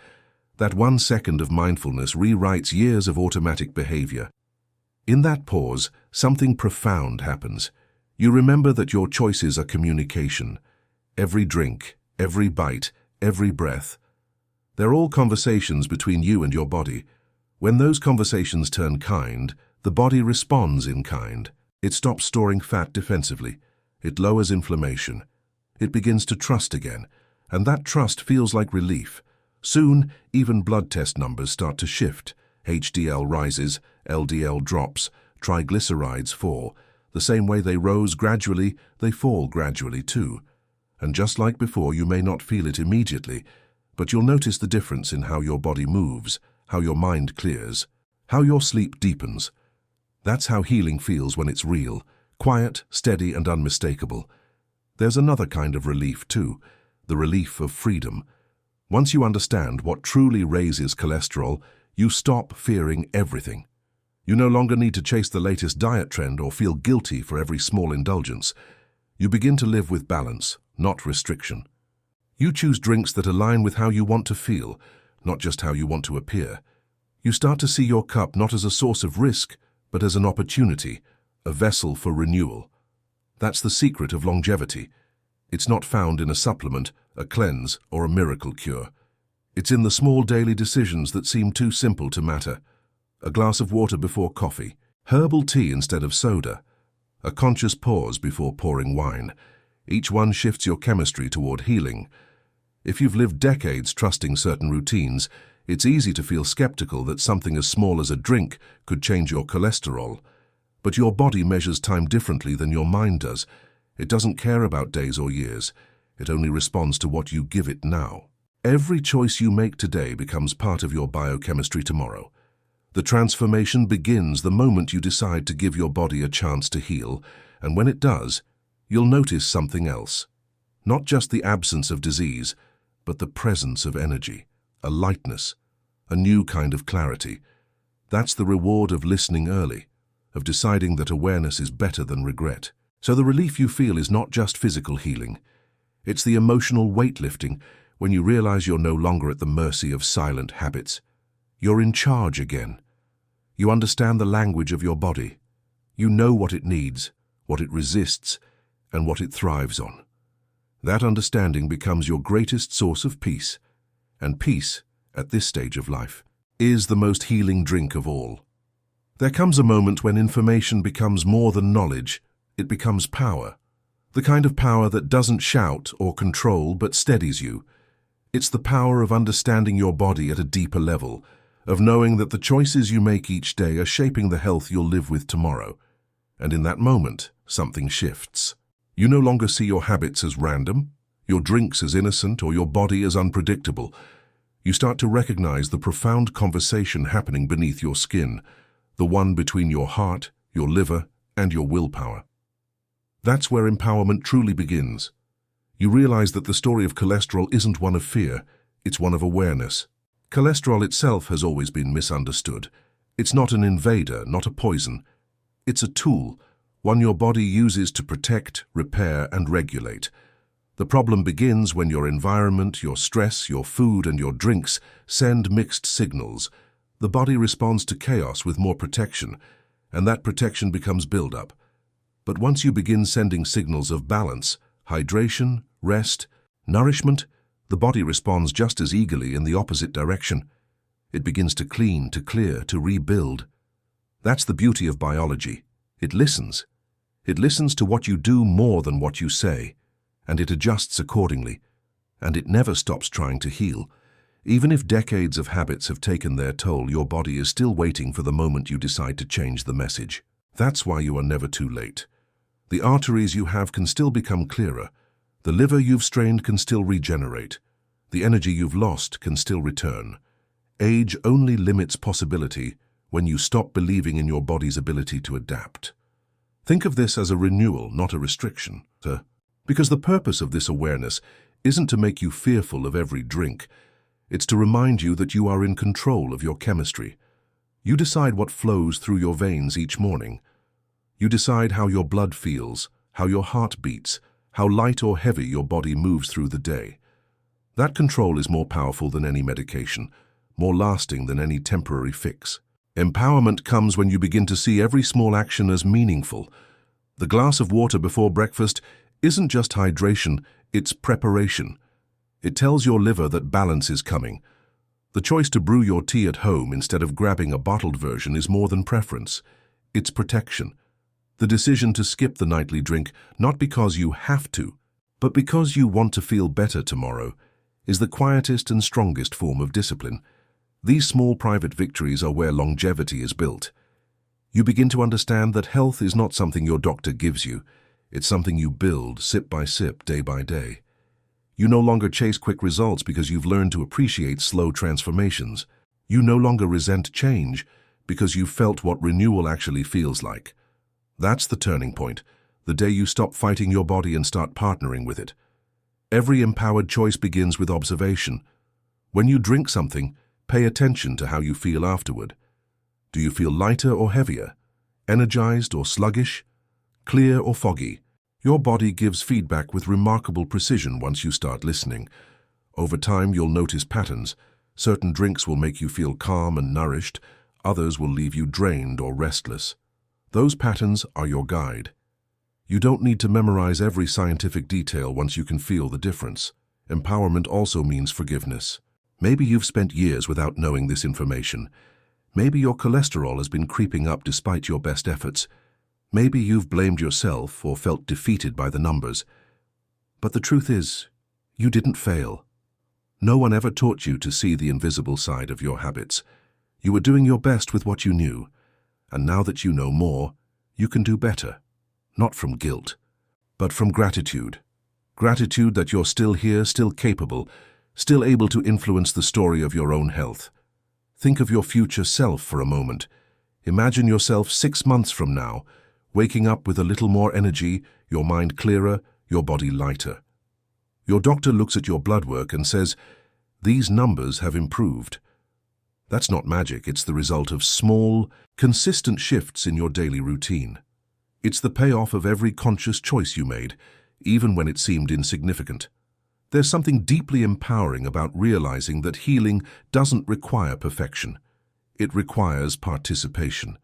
That 1 second of mindfulness rewrites years of automatic behavior. In that pause, something profound happens. You remember that your choices are communication. Every drink, every bite, every breath. They're all conversations between you and your body. When those conversations turn kind, the body responds in kind. It stops storing fat defensively. It lowers inflammation. It begins to trust again, and that trust feels like relief. Soon, even blood test numbers start to shift. HDL rises, LDL drops, triglycerides fall. The same way they rose gradually, they fall gradually too. And just like before, you may not feel it immediately, but you'll notice the difference in how your body moves, how your mind clears, how your sleep deepens. That's how healing feels when it's real, quiet, steady, and unmistakable. There's another kind of relief too, the relief of freedom. Once you understand what truly raises cholesterol, you stop fearing everything. You no longer need to chase the latest diet trend or feel guilty for every small indulgence. You begin to live with balance, not restriction. You choose drinks that align with how you want to feel, not just how you want to appear. You start to see your cup not as a source of risk, but as an opportunity, a vessel for renewal. That's the secret of longevity. It's not found in a supplement, a cleanse, or a miracle cure. It's in the small daily decisions that seem too simple to matter. A glass of water before coffee, herbal tea instead of soda, a conscious pause before pouring wine. Each one shifts your chemistry toward healing. If you've lived decades trusting certain routines, it's easy to feel skeptical that something as small as a drink could change your cholesterol. But your body measures time differently than your mind does. It doesn't care about days or years. It only responds to what you give it now. Every choice you make today becomes part of your biochemistry tomorrow. The transformation begins the moment you decide to give your body a chance to heal, and when it does, you'll notice something else. Not just the absence of disease, but the presence of energy, a lightness, a new kind of clarity. That's the reward of listening early, of deciding that awareness is better than regret. So the relief you feel is not just physical healing. It's the emotional weightlifting when you realize you're no longer at the mercy of silent habits. You're in charge again. You understand the language of your body. You know what it needs, what it resists, and what it thrives on. That understanding becomes your greatest source of peace. And peace, at this stage of life, is the most healing drink of all. There comes a moment when information becomes more than knowledge. It becomes power. The kind of power that doesn't shout or control but steadies you. It's the power of understanding your body at a deeper level, of knowing that the choices you make each day are shaping the health you'll live with tomorrow. And in that moment, something shifts. You no longer see your habits as random, your drinks as innocent, or your body as unpredictable. You start to recognize the profound conversation happening beneath your skin, the one between your heart, your liver, and your willpower. That's where empowerment truly begins. You realize that the story of cholesterol isn't one of fear, it's one of awareness. Cholesterol itself has always been misunderstood. It's not an invader, not a poison. It's a tool, one your body uses to protect, repair, and regulate. The problem begins when your environment, your stress, your food, and your drinks send mixed signals. The body responds to chaos with more protection, and that protection becomes buildup. But once you begin sending signals of balance, hydration, rest, nourishment, the body responds just as eagerly in the opposite direction. It begins to clean, to clear, to rebuild. That's the beauty of biology. It listens. It listens to what you do more than what you say, and it adjusts accordingly. And it never stops trying to heal. Even if decades of habits have taken their toll, your body is still waiting for the moment you decide to change the message. That's why you are never too late. The arteries you have can still become clearer. The liver you've strained can still regenerate. The energy you've lost can still return. Age only limits possibility when you stop believing in your body's ability to adapt. Think of this as a renewal, not a restriction. Because the purpose of this awareness isn't to make you fearful of every drink. It's to remind you that you are in control of your chemistry. You decide what flows through your veins each morning. You decide how your blood feels, how your heart beats, how light or heavy your body moves through the day. That control is more powerful than any medication, more lasting than any temporary fix. Empowerment comes when you begin to see every small action as meaningful. The glass of water before breakfast isn't just hydration, it's preparation. It tells your liver that balance is coming. The choice to brew your tea at home instead of grabbing a bottled version is more than preference. It's protection. The decision to skip the nightly drink, not because you have to, but because you want to feel better tomorrow, is the quietest and strongest form of discipline. These small private victories are where longevity is built. You begin to understand that health is not something your doctor gives you. It's something you build, sip by sip, day by day. You no longer chase quick results because you've learned to appreciate slow transformations. You no longer resent change because you've felt what renewal actually feels like. That's the turning point, the day you stop fighting your body and start partnering with it. Every empowered choice begins with observation. When you drink something, pay attention to how you feel afterward. Do you feel lighter or heavier? Energized or sluggish? Clear or foggy? Your body gives feedback with remarkable precision once you start listening. Over time, you'll notice patterns. Certain drinks will make you feel calm and nourished. Others will leave you drained or restless. Those patterns are your guide. You don't need to memorize every scientific detail once you can feel the difference. Empowerment also means forgiveness. Maybe you've spent years without knowing this information. Maybe your cholesterol has been creeping up despite your best efforts. Maybe you've blamed yourself or felt defeated by the numbers. But the truth is, you didn't fail. No one ever taught you to see the invisible side of your habits. You were doing your best with what you knew. And now that you know more, you can do better. Not from guilt, but from gratitude. Gratitude that you're still here, still capable, still able to influence the story of your own health. Think of your future self for a moment. Imagine yourself 6 months from now, waking up with a little more energy, your mind clearer, your body lighter. Your doctor looks at your blood work and says, "These numbers have improved." That's not magic, it's the result of small, consistent shifts in your daily routine. It's the payoff of every conscious choice you made, even when it seemed insignificant. There's something deeply empowering about realizing that healing doesn't require perfection. It requires participation.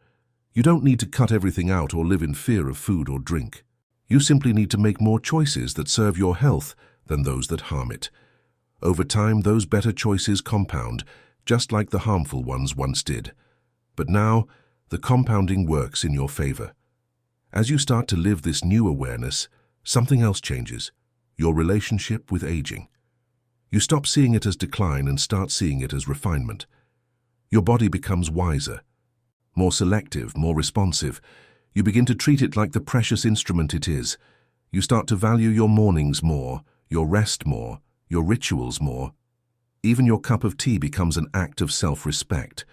You don't need to cut everything out or live in fear of food or drink. You simply need to make more choices that serve your health than those that harm it. Over time, those better choices compound, just like the harmful ones once did. But now, the compounding works in your favor. As you start to live this new awareness, something else changes. Your relationship with aging. You stop seeing it as decline and start seeing it as refinement. Your body becomes wiser, more selective, more responsive. You begin to treat it like the precious instrument it is. You start to value your mornings more, your rest more, your rituals more. Even your cup of tea becomes an act of self-respect.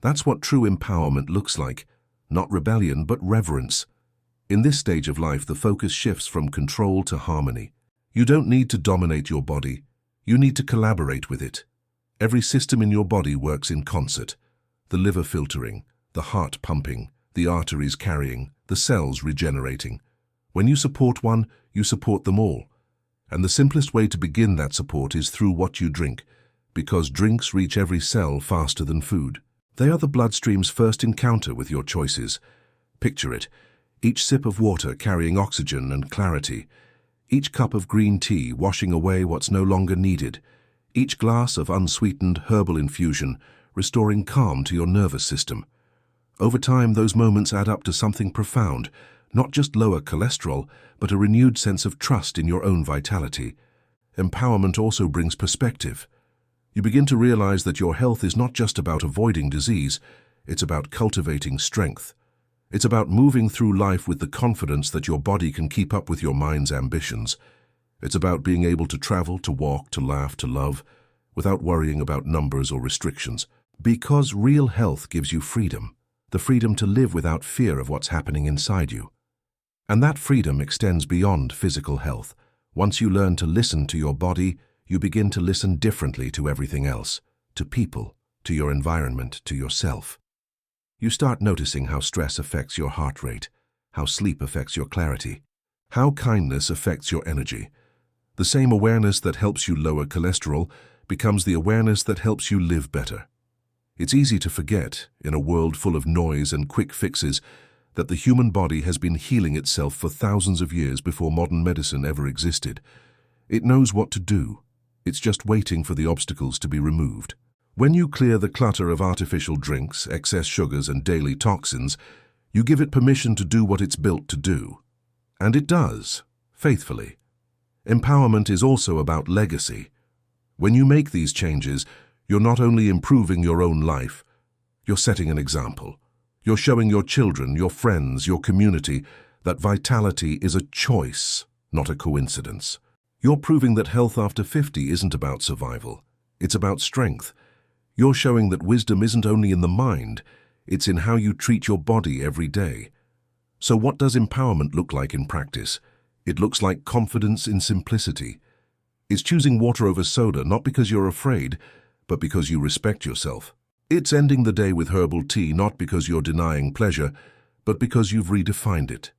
That's what true empowerment looks like. Not rebellion, but reverence. In this stage of life, the focus shifts from control to harmony. You don't need to dominate your body. You need to collaborate with it. Every system in your body works in concert. The liver filtering, the heart pumping, the arteries carrying, the cells regenerating. When you support one, you support them all. And the simplest way to begin that support is through what you drink, because drinks reach every cell faster than food. They are the bloodstream's first encounter with your choices. Picture it, each sip of water carrying oxygen and clarity, each cup of green tea washing away what's no longer needed, each glass of unsweetened herbal infusion restoring calm to your nervous system. Over time, those moments add up to something profound, not just lower cholesterol, but a renewed sense of trust in your own vitality. Empowerment also brings perspective. You begin to realize that your health is not just about avoiding disease, it's about cultivating strength. It's about moving through life with the confidence that your body can keep up with your mind's ambitions. It's about being able to travel, to walk, to laugh, to love, without worrying about numbers or restrictions. Because real health gives you freedom, the freedom to live without fear of what's happening inside you. And that freedom extends beyond physical health. Once you learn to listen to your body, you begin to listen differently to everything else, to people, to your environment, to yourself. You start noticing how stress affects your heart rate, how sleep affects your clarity, how kindness affects your energy. The same awareness that helps you lower cholesterol becomes the awareness that helps you live better. It's easy to forget, in a world full of noise and quick fixes, that the human body has been healing itself for thousands of years before modern medicine ever existed. It knows what to do. It's just waiting for the obstacles to be removed. When you clear the clutter of artificial drinks, excess sugars, and daily toxins, you give it permission to do what it's built to do. And it does, faithfully. Empowerment is also about legacy. When you make these changes, you're not only improving your own life, you're setting an example. You're showing your children, your friends, your community that vitality is a choice, not a coincidence. You're proving that health after 50 isn't about survival. It's about strength. You're showing that wisdom isn't only in the mind, it's in how you treat your body every day. So what does empowerment look like in practice? It looks like confidence in simplicity. It's choosing water over soda, not because you're afraid, but because you respect yourself. It's ending the day with herbal tea, not because you're denying pleasure, but because you've redefined it.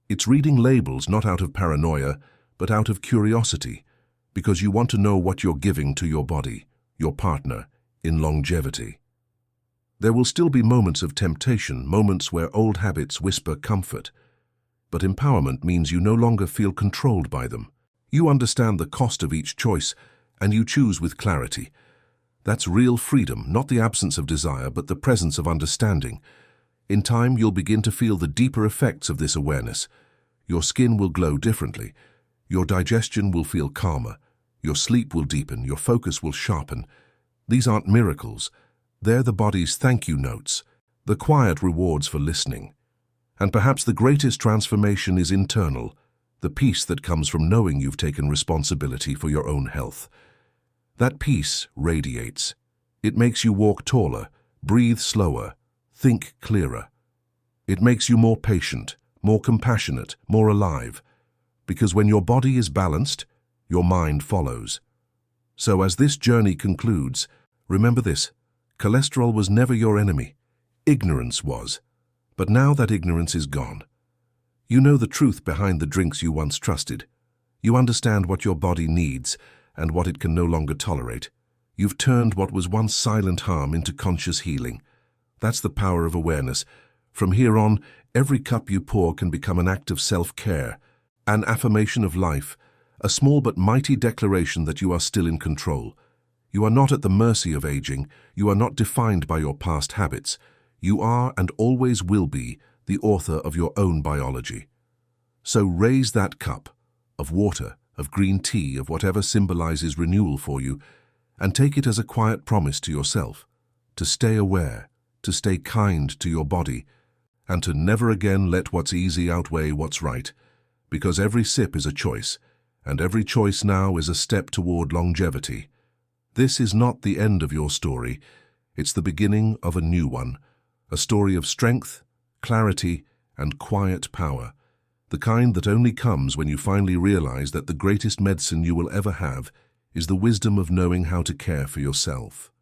It's reading labels not out of paranoia, but out of curiosity, because you want to know what you're giving to your body, your partner, in longevity. There will still be moments of temptation, moments where old habits whisper comfort. But empowerment means you no longer feel controlled by them. You understand the cost of each choice, and you choose with clarity. That's real freedom, not the absence of desire, but the presence of understanding. In time, you'll begin to feel the deeper effects of this awareness. Your skin will glow differently. Your digestion will feel calmer. Your sleep will deepen. Your focus will sharpen. These aren't miracles. They're the body's thank you notes, the quiet rewards for listening. And perhaps the greatest transformation is internal, the peace that comes from knowing you've taken responsibility for your own health. That peace radiates. It makes you walk taller, breathe slower, think clearer. It makes you more patient, more compassionate, more alive. Because when your body is balanced, your mind follows. So as this journey concludes, remember this: cholesterol was never your enemy. Ignorance was. But now that ignorance is gone. You know the truth behind the drinks you once trusted. You understand what your body needs and what it can no longer tolerate. You've turned what was once silent harm into conscious healing. That's the power of awareness. From here on, every cup you pour can become an act of self-care, an affirmation of life, a small but mighty declaration that you are still in control. You are not at the mercy of aging. You are not defined by your past habits. You are, and always will be, the author of your own biology. So raise that cup of water, of green tea, of whatever symbolizes renewal for you, and take it as a quiet promise to yourself, to stay aware, to stay kind to your body, and to never again let what's easy outweigh what's right, because every sip is a choice, and every choice now is a step toward longevity. This is not the end of your story, it's the beginning of a new one, a story of strength, clarity, and quiet power, the kind that only comes when you finally realize that the greatest medicine you will ever have is the wisdom of knowing how to care for yourself.